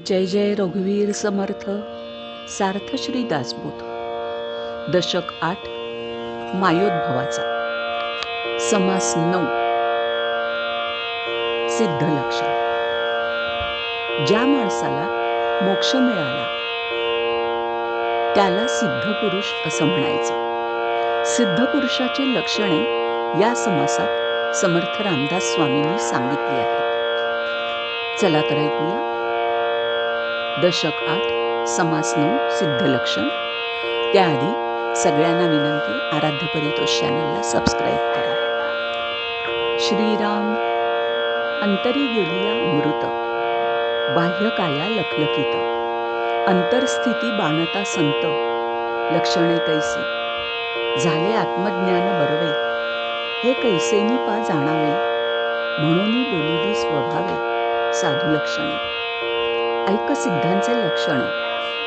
जय जय रघुवीर समर्थ सार्थ श्री दासबोध. दशक 8 मायोद्भवाचा. समास 9. सिद्ध लक्षण. ज्या माणसाला मोक्ष मिळाला त्याला सिद्ध पुरुष असं म्हणायचं. सिद्ध पुरुषाची लक्षणे या समासात समर्थ रामदास स्वामींनी सांगितली आहेत. चला तर ऐकूया. दशक 8 समास 9 सिद्ध लक्षण. त्याआधी सगळ्यांना विनंती, आराध्य परितोष चॅनलला सबस्क्राईब करा. श्रीराम अंतरी गेलिया अमृत, बाह्य काया लखलखित, अंतरस्थिती बाणता संत, लक्षणे कैसी, झाले आत्मज्ञान बरवे, हे कैसेनी पा जाणावे, म्हणून बोलिली स्वभावे, साधू लक्षणे. ऐक सिद्धांचे लक्षण.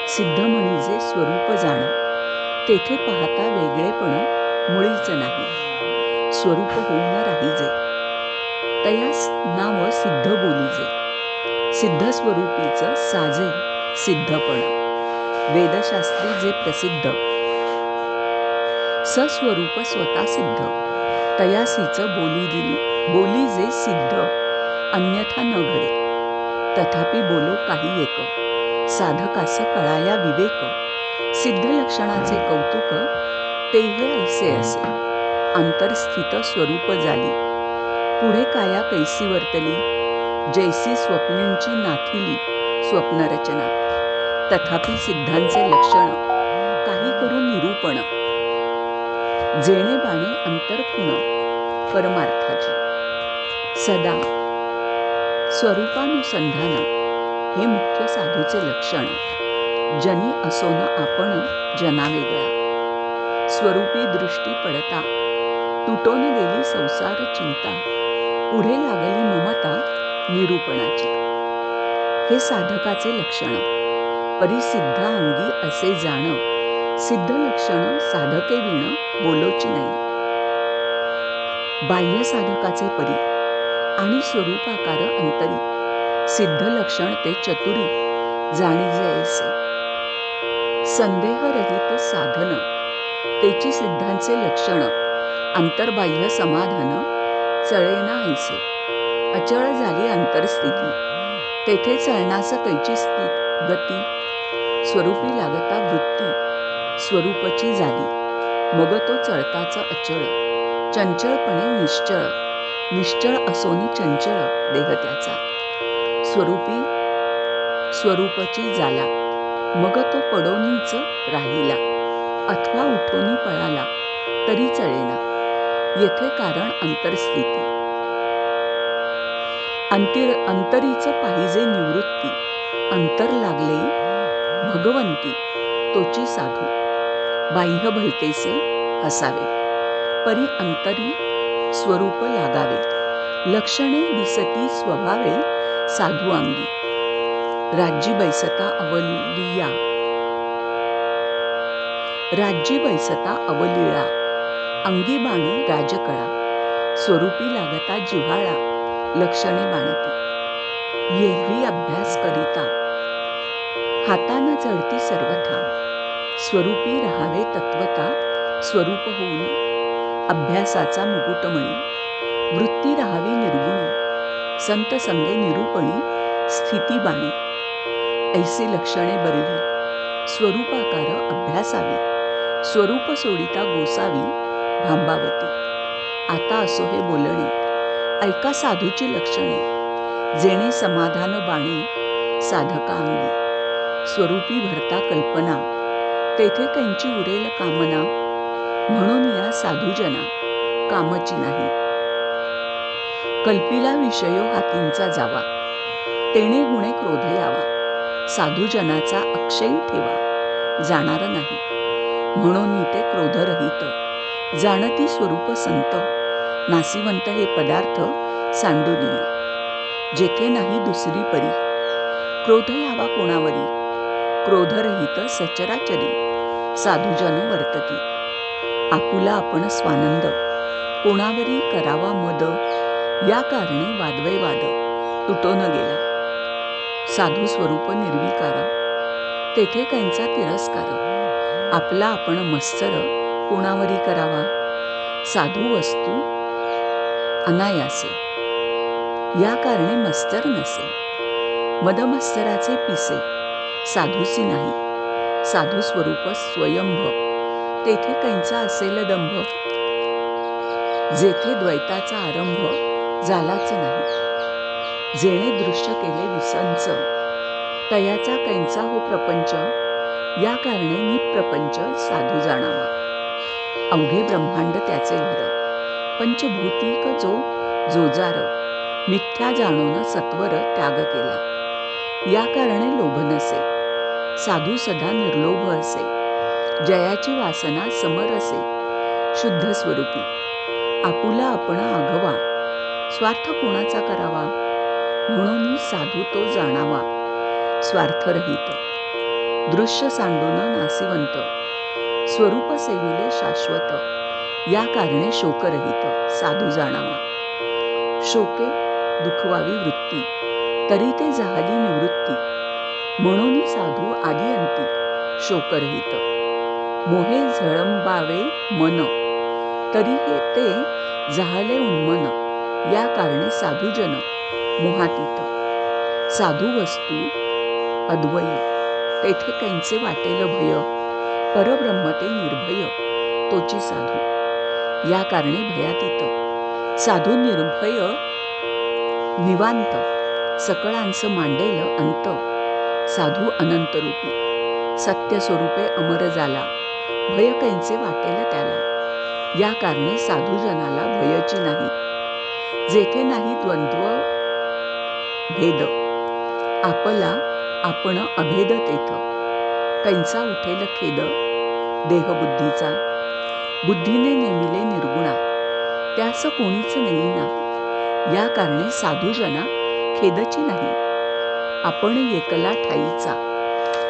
सिद्ध म्हणजे स्वरूप जाण, तेथे पाहता वेगळेपण मुळीच नाही, स्वरूप होऊन राहीजे, तयास नाव सिद्ध बोलीजे. सिद्ध स्वरूपीच साजे सिद्धपण, वेदशास्त्री जे प्रसिद्ध, सस्वरूप स्वतः सिद्ध, तयासीच बोलीजे सिद्ध, अन्यथा न घडे. तथापि बोलो काही एक, साधकास कळाया विवेक, सिद्ध लक्षणाचे कौतुक, तेहे ऐसे असे, अंतरस्थित स्वरूप झाली, पुढे काया कैसी वर्तली, जैसी स्वप्नींची नाथिली स्वप्नरचना. तथापि सिद्धांचे लक्षण काही करू निरूपण, जेणे बाणे अंतरखुण परमार्थाची. सदा स्वरूपानुसंधान हे मुख्य साधूचे लक्षण. जनी असोन आपण जना वेगळा, स्वरूपी दृष्टी पडता, तुटोन गेली संसार चिंता, पुढे लागली ममता निरूपणाची. हे साधकाचे लक्षण. परिसिद्ध अंगी असे जाण, सिद्ध लक्षण साधके विण बोलोची नाही. बाह्य साधकाचे परी आणि स्वरूपाकार अंतरी, सिद्ध लक्षण ते चतुरी जाणीजे ऐसे. संदेहरहित साधन तेची सिद्धांचे लक्षण, अंतर्बाह्य समाधान चळेना ऐसे. अचळ झाली अंतरस्थिती, तेथे चलनास कैची गती, स्वरूपी लागता वृत्ती स्वरूपची झाली, मग तो चळताच अचळ, चंचळपणे निश्चळ, निश्चळ असोनी चंचळ देह त्याचा, स्वरूपी स्वरूपची झाला, मग तो पडोनीच राहिला, अथवा उठोनी पळाला तरी चळेना, येथे कारण अंतरस्थिती. अंतरीच पाहिजे निवृत्ती, अंतर लागले भगवंती तोची साधू, बाह्य भलतेसे हसावे, परी अंतरी स्वरूप लागावे, लक्षणे दिसती स्वभावे साधू अंगी. राज्य बैसता अवलिया, राज्य बैसता अवलिळा, अंगी बाणे राजकळा, स्वरूपी लागता जिव्हाळा, लक्षणे बाणती. येरवी अभ्यास करिता, हातान जडती सर्वथा, स्वरूपी राहावे तत्वता, स्वरूप होऊन अभ्यासाचा मुकुटमणी, वृत्ती राहावी निर्गुणी, संत संगे निरूपणी, स्थिती बाणे. ऐसी लक्षणे बरवी, स्वरूपाकार अभ्यासावी, स्वरूप सोडिता गोसावी भांबावती. आता असो हे बोलणे, ऐका साधूची लक्षणे, जेणे समाधान बाणे साधका अंगी, स्वरूपी भरता कल्पना, तेथे कैंची उरेल कामना, म्हणून या साधूजना कामची नाही. कल्पिला विषयो हातींचा जावा, तेणे गुणे क्रोध यावा, साधूजनाचा अक्षय ठेवा, जाणार नाही, म्हणून ते क्रोधरहित, जाणती स्वरूप संत, नासिवंत हे पदार्थ सांडुनिय, जेथे नाही दुसरी परी, क्रोध यावा कोणावरी, क्रोधरहित सचराचरी, साधूजन वर्तती. आपुला आपण स्वानंद, कोणावरी करावा मद, या कारणे वादवैवाद तुटोन गेला, साधू स्वरूप निर्विकार, तेथे कैंचा तिरस्कार. आपला आपण मत्सर कोणावरी करावा, साधू वस्तू अनायासे. या कारणे मत्सर नसे, मदमत्सराचे पिसे साधूसी नाही. साधू स्वरूप स्वयंभ, तेथे कैंचा असेल दंभ. जेथे द्वैताचा आरंभ झालाच नाही, जेणे दृश्य केले विसंच, तयाचा कैंचा हो प्रपंच. या कारणे निप्रपंच साधू जाणावा. अवघे ब्रह्मांड त्याचे घर, पंचभूतिक जो जोजार. मिथ्या जाणून सत्वर त्याग केला, या कारणे लोभ नसे. साधू सदा निर्लोभ असे, जयाची वासना समरसे. शुद्ध स्वरूपी आपुला आपण आघवा, स्वार्थ कोणाचा करावा. म्हणून साधू तो जाणावा, स्वार्थरहित. दृश्य सांडून नासिवंत, स्वरूप सेविले शाश्वत. या कारणे शोकरहित साधू जाणावा. शोके दुखवावी वृत्ती, तरी ते झाली निवृत्ती. म्हणून साधू आदी अंती शोकरहित. मोहे झळंबावे मन, तरी हे ते जाहले उन्मन. या कारणे साधूजन मोहातीत. साधू वस्तू अद्वय, तेथे कैंचे वाटेल भय. परब्रह्म ते निर्भय, तोची साधू. या कारणे भयातीत. साधू निर्भय निवांत, सकळांच मांडेल अंत. साधू अनंतरूपी, सत्यस्वरूपे अमर झाला. भय कैंचे वाटेल त्याला. या कारणे साधूजनाला भयची नाही. जेथे नाही द्वंद्व भेद, आपला आपण अभेद तेथ. कैंचा उठेल खेद देहबुद्धीचा, बुद्धीने नेमिले निर्गुणा. त्यास कोणीच नेईना. या कारणे साधूजना खेदची नाही. आपण एकला ठाईचा,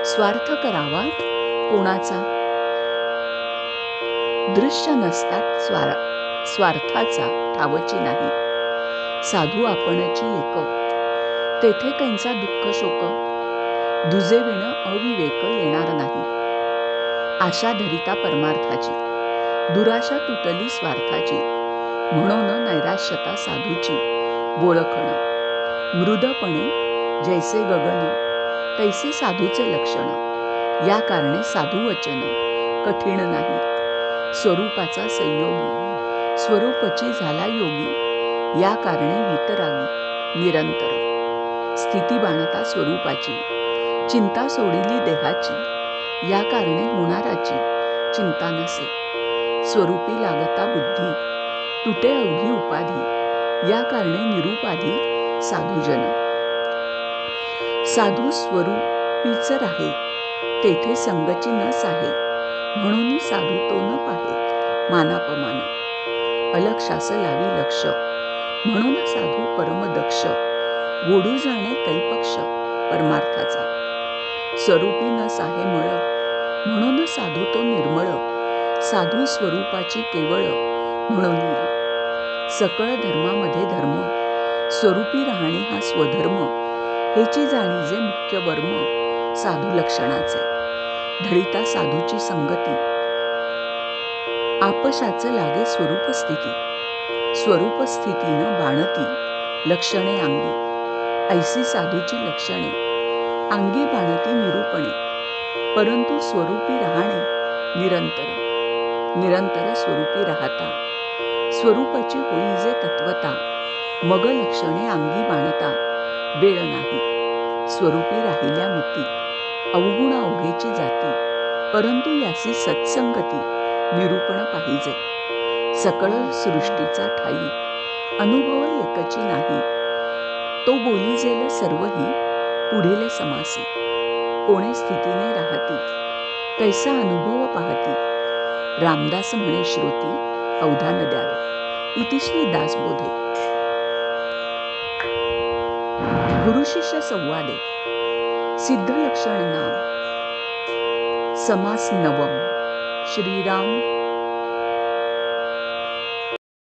स्वार्थ करावा कोणाचा. दृश्य नसता स्वार्थाचा ठावची नाही. साधू आपणची एक, तेथे कैंचा दुःख शोक. दुजे विण अविवेक येणार नाही. आशा धरिता परमार्थाची, दुराशा तुटली स्वार्थाची. म्हणून नैराश्यता साधूची बोळखण. मृदपणे जैसे गगन, तैसे साधूचे लक्षण. या कारणे साधू वचन कठीण नाही. स्वरूपाचा संयोगी, स्वरूपची झाला योगी. या कारणे वितरागी निरंतर. स्थिती बाणता स्वरूपाची, चिंता सोडिली देहाची. या कारणे होणाराची चिंता नसे. स्वरूपी लागता बुद्धी, तुटे अवघी उपाधी. या कारणे निरुपाधी साधूजन. साधू स्वरूपीच राहे, तेथे संगची नस आहे. म्हणून साधू तो न पाहे मानापमान. अलक्षास लावी लक्ष, म्हणून साधू परमदक्ष. गोडू जाणे कैपक्ष परमार्थाचा. स्वरूपी न साहे मळ, म्हणून साधू तो निर्मळ. साधू स्वरूपाची केवळ, म्हणून या सकळ धर्मामध्ये धर्म. स्वरूपी राहणे हा स्वधर्म, हेची जाणीजे मुख्य वर्म. साधू लक्षणाचे धरिता साधूची संगती, आपशाच लागे स्वरूप स्थिती. स्वरूप स्थितीनं बाणती लक्षणे अंगी. ऐसी साधूची लक्षणे अंगी बाणती निरूपणे. परंतु स्वरूपी राहणे निरंतर. निरंतर स्वरूपी राहता, स्वरूपाची होई जे तत्वता. मग लक्षणे अंगी बाणता वेळ नाही. स्वरूपी राहिल्या मती, अवगुण अवघेची जाती. परंतु यासी सत्संगती निरूपण पाहिजे. सकळ सृष्टीचा ठाई, अनुभव एकची नाही. तो बोलिजेल सर्वही पुढील समासी. कोणे स्थितीने राहती, कैसा अनुभव पाहती. रामदास म्हणे श्रोती अवधान द्यावे. इति श्री दासबोधे. गुरुशिष्य संवादे. सिद्ध लक्षण नाम. समास नवम. श्रीराम